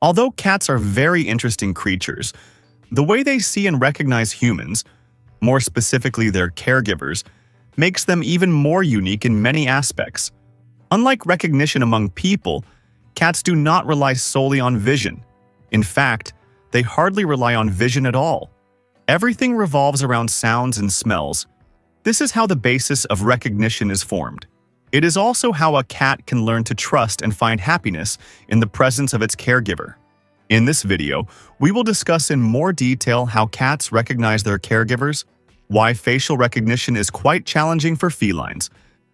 Although cats are very interesting creatures, the way they see and recognize humans, more specifically their caregivers, makes them even more unique in many aspects. Unlike recognition among people, cats do not rely solely on vision. In fact, they hardly rely on vision at all. Everything revolves around sounds and smells. This is how the basis of recognition is formed. It is also how a cat can learn to trust and find happiness in the presence of its caregiver. In this video, we will discuss in more detail how cats recognize their caregivers, why facial recognition is quite challenging for felines,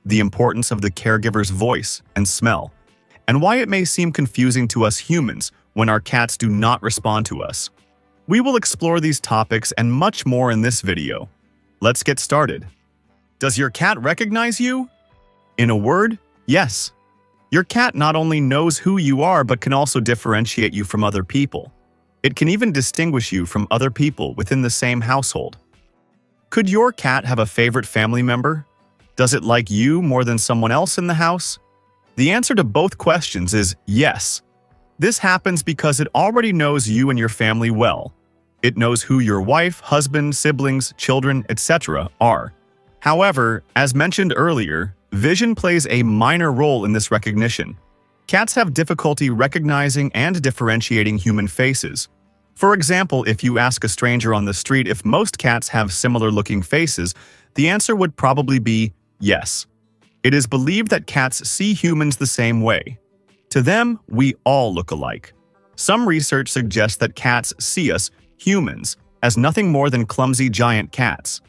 the importance of the caregiver's voice and smell, and why it may seem confusing to us humans when our cats do not respond to us. We will explore these topics and much more in this video. Let's get started. Does your cat recognize you? In a word, yes. Your cat not only knows who you are but can also differentiate you from other people. It can even distinguish you from other people within the same household. Could your cat have a favorite family member? Does it like you more than someone else in the house? The answer to both questions is yes. This happens because it already knows you and your family well. It knows who your wife, husband, siblings, children, etc. are. However, as mentioned earlier, vision plays a minor role in this recognition. Cats have difficulty recognizing and differentiating human faces. For example, if you ask a stranger on the street if most cats have similar-looking faces, the answer would probably be yes. It is believed that cats see humans the same way. To them, we all look alike. Some research suggests that cats see us, humans, as nothing more than clumsy giant cats.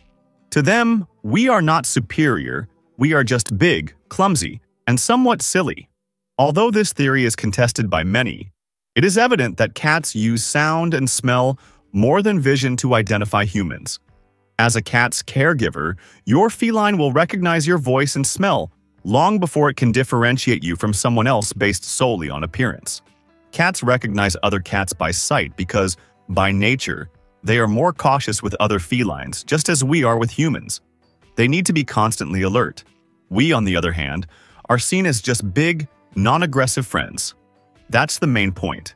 To them, we are not superior, we are just big, clumsy, and somewhat silly. Although this theory is contested by many, it is evident that cats use sound and smell more than vision to identify humans. As a cat's caregiver, your feline will recognize your voice and smell long before it can differentiate you from someone else based solely on appearance. Cats recognize other cats by sight because, by nature, they are more cautious with other felines, just as we are with humans. They need to be constantly alert. We, on the other hand, are seen as just big, non-aggressive friends. That's the main point.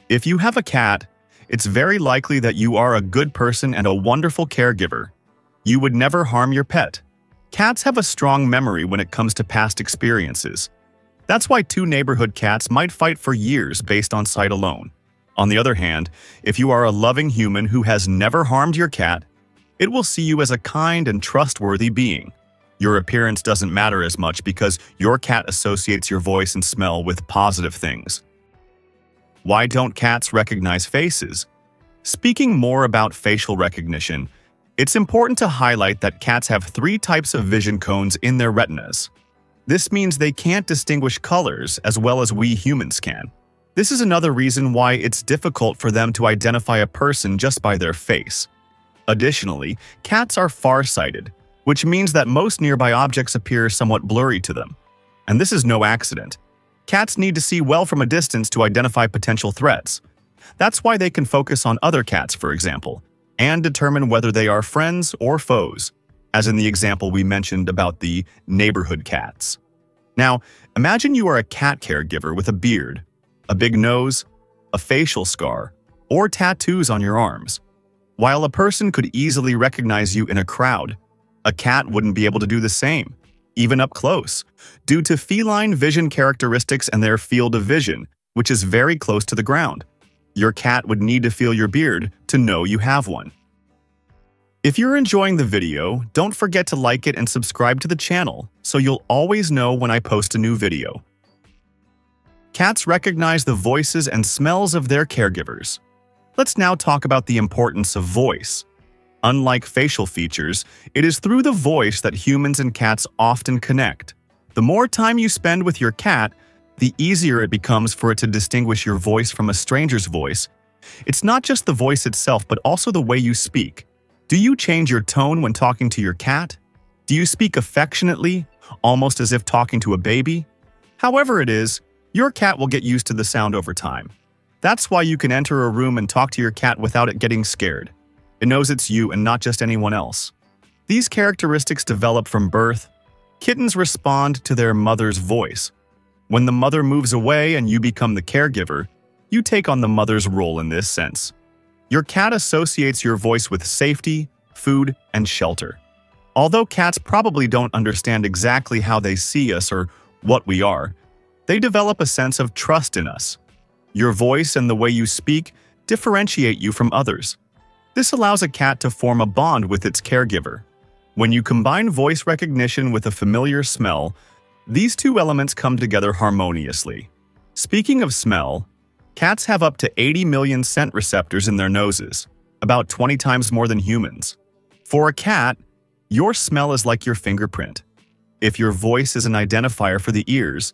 If you have a cat, it's very likely that you are a good person and a wonderful caregiver. You would never harm your pet. Cats have a strong memory when it comes to past experiences. That's why two neighborhood cats might fight for years based on sight alone. On the other hand, if you are a loving human who has never harmed your cat, it will see you as a kind and trustworthy being. Your appearance doesn't matter as much because your cat associates your voice and smell with positive things. Why don't cats recognize faces? Speaking more about facial recognition, it's important to highlight that cats have 3 types of vision cones in their retinas. This means they can't distinguish colors as well as we humans can. This is another reason why it's difficult for them to identify a person just by their face. Additionally, cats are farsighted, which means that most nearby objects appear somewhat blurry to them. And this is no accident. Cats need to see well from a distance to identify potential threats. That's why they can focus on other cats, for example, and determine whether they are friends or foes, as in the example we mentioned about the neighborhood cats. Now, imagine you are a cat caregiver with a beard, a big nose, a facial scar, or tattoos on your arms. While a person could easily recognize you in a crowd, a cat wouldn't be able to do the same, even up close, due to feline vision characteristics and their field of vision, which is very close to the ground. Your cat would need to feel your beard to know you have one. If you're enjoying the video, don't forget to like it and subscribe to the channel so you'll always know when I post a new video. Cats recognize the voices and smells of their caregivers. Let's now talk about the importance of voice. Unlike facial features, it is through the voice that humans and cats often connect. The more time you spend with your cat, the easier it becomes for it to distinguish your voice from a stranger's voice. It's not just the voice itself, but also the way you speak. Do you change your tone when talking to your cat? Do you speak affectionately, almost as if talking to a baby? However it is, your cat will get used to the sound over time. That's why you can enter a room and talk to your cat without it getting scared. It knows it's you and not just anyone else. These characteristics develop from birth. Kittens respond to their mother's voice. When the mother moves away and you become the caregiver, you take on the mother's role in this sense. Your cat associates your voice with safety, food, and shelter. Although cats probably don't understand exactly how they see us or what we are, they develop a sense of trust in us. Your voice and the way you speak differentiate you from others. This allows a cat to form a bond with its caregiver. When you combine voice recognition with a familiar smell, these two elements come together harmoniously. Speaking of smell, cats have up to 80 million scent receptors in their noses, about 20 times more than humans. For a cat, your smell is like your fingerprint. If your voice is an identifier for the ears,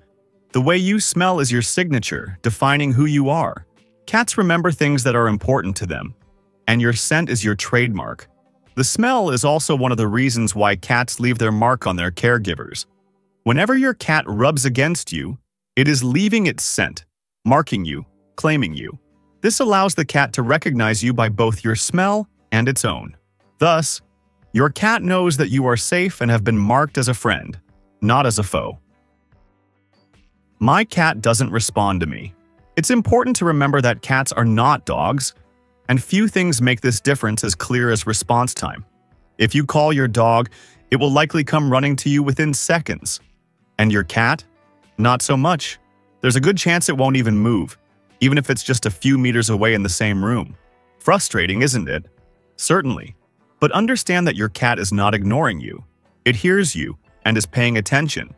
the way you smell is your signature, defining who you are. Cats remember things that are important to them, and your scent is your trademark. The smell is also one of the reasons why cats leave their mark on their caregivers. Whenever your cat rubs against you, it is leaving its scent, marking you, claiming you. This allows the cat to recognize you by both your smell and its own. Thus, your cat knows that you are safe and have been marked as a friend, not as a foe. My cat doesn't respond to me. It's important to remember that cats are not dogs, and few things make this difference as clear as response time. If you call your dog, it will likely come running to you within seconds. And your cat? Not so much. There's a good chance it won't even move, even if it's just a few meters away in the same room. Frustrating, isn't it? Certainly. But understand that your cat is not ignoring you. It hears you and is paying attention.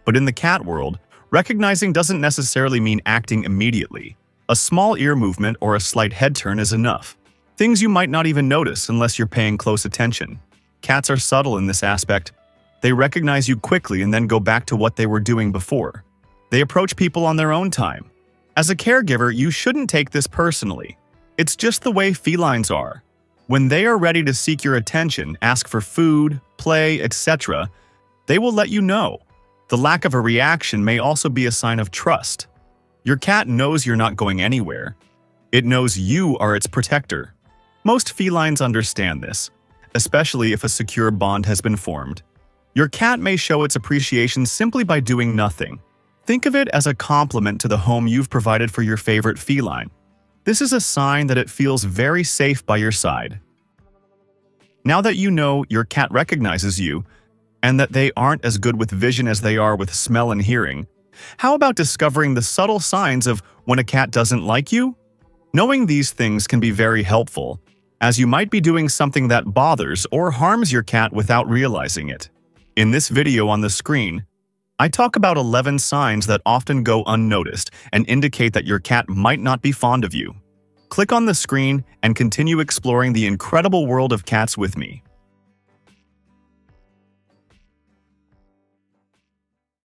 But in the cat world, recognizing doesn't necessarily mean acting immediately. A small ear movement or a slight head turn is enough. Things you might not even notice unless you're paying close attention. Cats are subtle in this aspect. They recognize you quickly and then go back to what they were doing before. They approach people on their own time. As a caregiver, you shouldn't take this personally. It's just the way felines are. When they are ready to seek your attention, ask for food, play, etc., they will let you know. The lack of a reaction may also be a sign of trust. Your cat knows you're not going anywhere. It knows you are its protector. Most felines understand this, especially if a secure bond has been formed. Your cat may show its appreciation simply by doing nothing. Think of it as a compliment to the home you've provided for your favorite feline. This is a sign that it feels very safe by your side. Now that you know your cat recognizes you, and that they aren't as good with vision as they are with smell and hearing, how about discovering the subtle signs of when a cat doesn't like you? Knowing these things can be very helpful, as you might be doing something that bothers or harms your cat without realizing it. In this video on the screen, I talk about 11 signs that often go unnoticed and indicate that your cat might not be fond of you. Click on the screen and continue exploring the incredible world of cats with me.